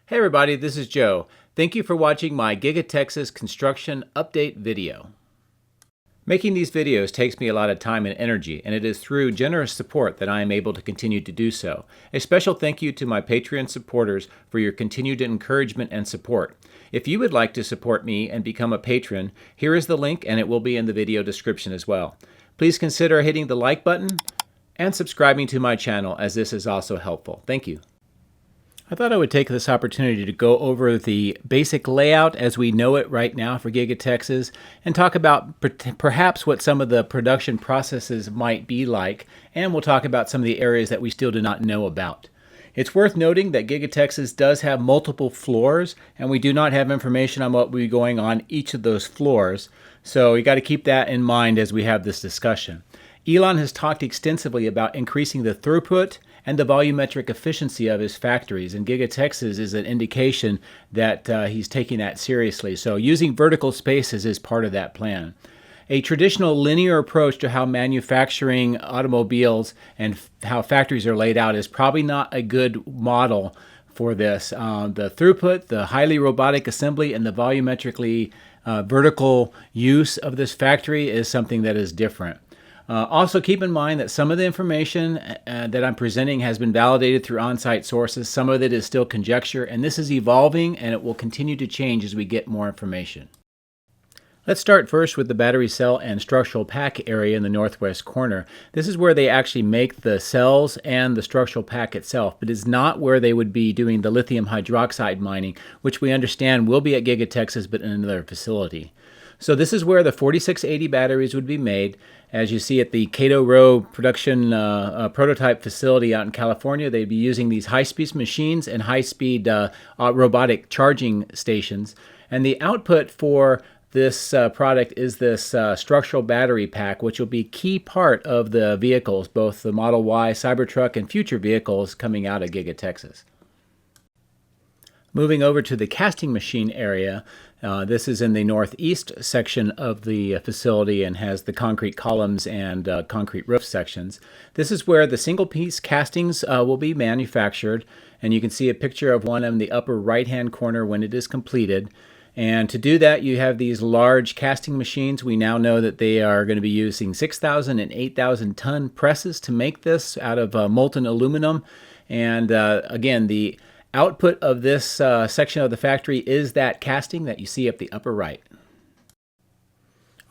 Hey everybody, this is Joe. Thank you for watching my Giga Texas construction update video. Making these videos takes me a lot of time and energy, and it is through generous support that I am able to continue to do so. A special thank you to my Patreon supporters for your continued encouragement and support. If you would like to support me and become a patron, here is the link and it will be in the video description as well. Please consider hitting the like button and subscribing to my channel, as this is also helpful. Thank you. I thought I would take this opportunity to go over the basic layout as we know it right now for Giga Texas and talk about perhaps what some of the production processes might be like, and we'll talk about some of the areas that we still do not know about. It's worth noting that Giga Texas does have multiple floors, and we do not have information on what will be going on each of those floors, so you got to keep that in mind as we have this discussion. Elon has talked extensively about increasing the throughput and the volumetric efficiency of his factories, and Giga Texas is an indication that he's taking that seriously. So using vertical spaces is part of that plan. A traditional linear approach to how manufacturing automobiles and how factories are laid out is probably not a good model for this. The throughput, the highly robotic assembly, and the volumetrically vertical use of this factory is something that is different. Also keep in mind that some of the information that I'm presenting has been validated through on-site sources. Some of it is still conjecture, and this is evolving and it will continue to change as we get more information. Let's start first with the battery cell and structural pack area in the northwest corner. This is where they actually make the cells and the structural pack itself, but it's not where they would be doing the lithium hydroxide mining, which we understand will be at Giga Texas but in another facility. So this is where the 4680 batteries would be made. As you see at the Cato Row production prototype facility out in California, they'd be using these high-speed machines and high-speed robotic charging stations. And the output for this product is this structural battery pack, which will be a key part of the vehicles, both the Model Y, Cybertruck, and future vehicles coming out of Giga Texas. Moving over to the casting machine area, this is in the northeast section of the facility and has the concrete columns and concrete roof sections. This is where the single-piece castings will be manufactured, and you can see a picture of one in the upper right-hand corner when it is completed. And to do that, you have these large casting machines. We now know that they are going to be using 6,000 and 8,000 ton presses to make this out of molten aluminum. And again, the output of this section of the factory is that casting that you see up the upper right.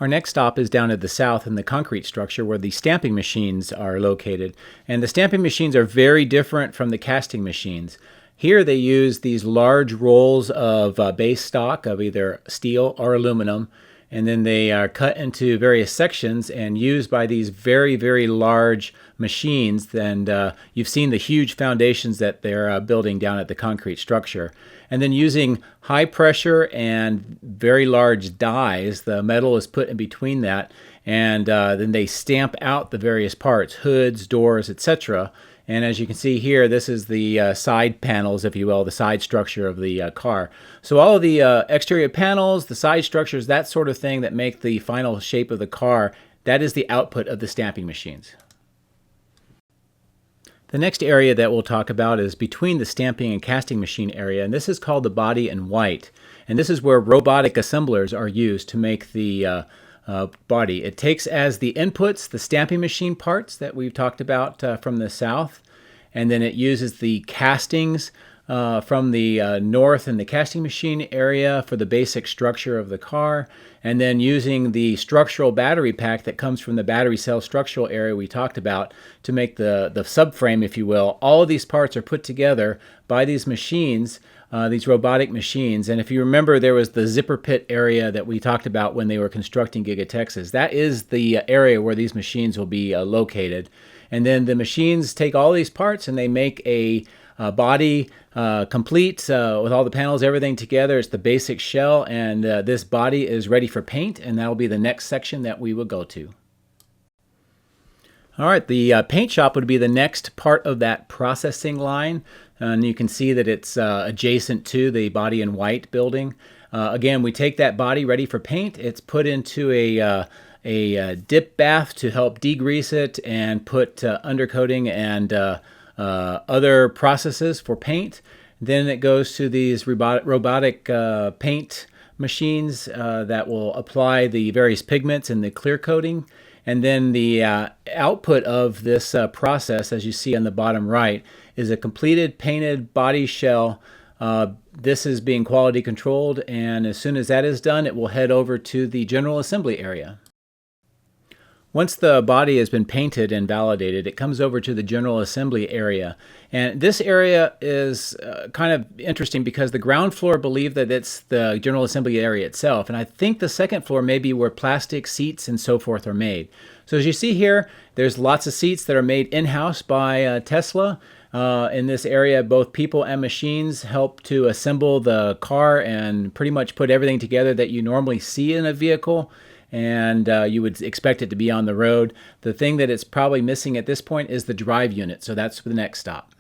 Our next stop is down to the south in the concrete structure where the stamping machines are located. And the stamping machines are very different from the casting machines. Here they use these large rolls of base stock of either steel or aluminum, and then they are cut into various sections and used by these very, very large machines. And you've seen the huge foundations that they're building down at the concrete structure. And then using high pressure and very large dies, the metal is put in between that, and then they stamp out the various parts, hoods, doors, etc. And as you can see here, this is the side panels, if you will, the side structure of the car. So all of the exterior panels, the side structures, that sort of thing that make the final shape of the car, that is the output of the stamping machines. The next area that we'll talk about is between the stamping and casting machine area, and this is called the body in white. And this is where robotic assemblers are used to make the body. It takes as the inputs the stamping machine parts that we've talked about from the south, and then it uses the castings from the north in the casting machine area for the basic structure of the car, and then using the structural battery pack that comes from the battery cell structural area we talked about to make the subframe, if you will. All of these parts are put together by these machines, these robotic machines. And if you remember, there was the zipper pit area that we talked about when they were constructing Giga Texas. That is the area where these machines will be located. And then the machines take all these parts and they make a body complete with all the panels, everything together. It's the basic shell, and this body is ready for paint, and that will be the next section that we will go to. All right, the paint shop would be the next part of that processing line, and you can see that it's adjacent to the body in white building. Again, we take that body ready for paint. It's put into a dip bath to help degrease it and put undercoating and other processes for paint. Then it goes to these robotic paint machines that will apply the various pigments and the clear coating. And then the output of this process, as you see on the bottom right, is a completed painted body shell. This is being quality controlled, and as soon as that is done, it will head over to the general assembly area. Once the body has been painted and validated, it comes over to the general assembly area. And this area is kind of interesting because the ground floor believe that it's the general assembly area itself. And I think the second floor may be where plastic seats and so forth are made. So as you see here, there's lots of seats that are made in-house by Tesla. In this area, both people and machines help to assemble the car and pretty much put everything together that you normally see in a vehicle. And you would expect it to be on the road. The thing that it's probably missing at this point is the drive unit, so that's the next stop.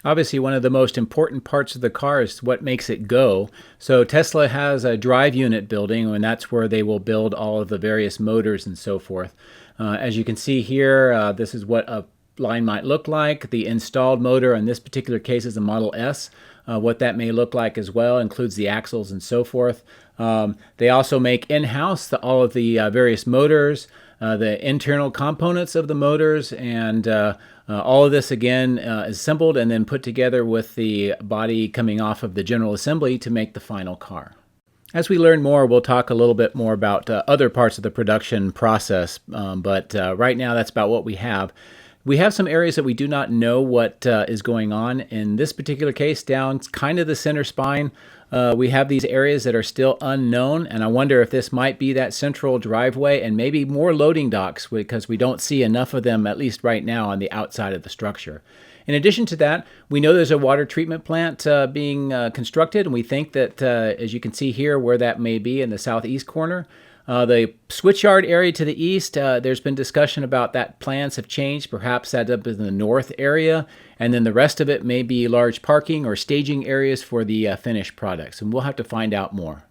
Obviously, one of the most important parts of the car is what makes it go. So Tesla has a drive unit building, and that's where they will build all of the various motors and so forth. As you can see here, this is what a line might look like. The installed motor in this particular case is a Model S. What that may look like as well includes the axles and so forth. They also make in-house all of the various motors, the internal components of the motors, and all of this again is assembled and then put together with the body coming off of the general assembly to make the final car. As we learn more, we'll talk a little bit more about other parts of the production process, but right now that's about what we have. We have some areas that we do not know what is going on. In this particular case, down kind of the center spine, we have these areas that are still unknown, and I wonder if this might be that central driveway and maybe more loading docks because we don't see enough of them, at least right now, on the outside of the structure. In addition to that, we know there's a water treatment plant being constructed, and we think that, as you can see here, where that may be in the southeast corner, the switchyard area to the east, there's been discussion about that plans have changed. Perhaps that's up in the north area, and then the rest of it may be large parking or staging areas for the finished products, and we'll have to find out more.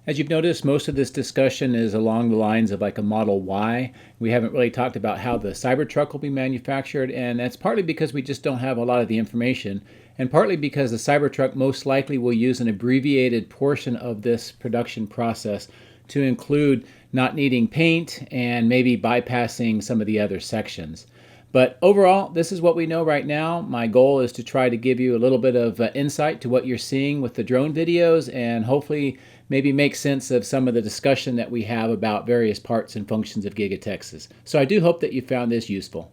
As you've noticed, most of this discussion is along the lines of like a Model Y. We haven't really talked about how the Cybertruck will be manufactured, and that's partly because we just don't have a lot of the information, and partly because the Cybertruck most likely will use an abbreviated portion of this production process to include not needing paint and maybe bypassing some of the other sections. But overall, this is what we know right now. My goal is to try to give you a little bit of insight to what you're seeing with the drone videos and hopefully maybe make sense of some of the discussion that we have about various parts and functions of Giga Texas. So I do hope that you found this useful.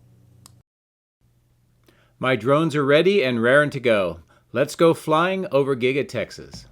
My drones are ready and raring to go. Let's go flying over Giga Texas.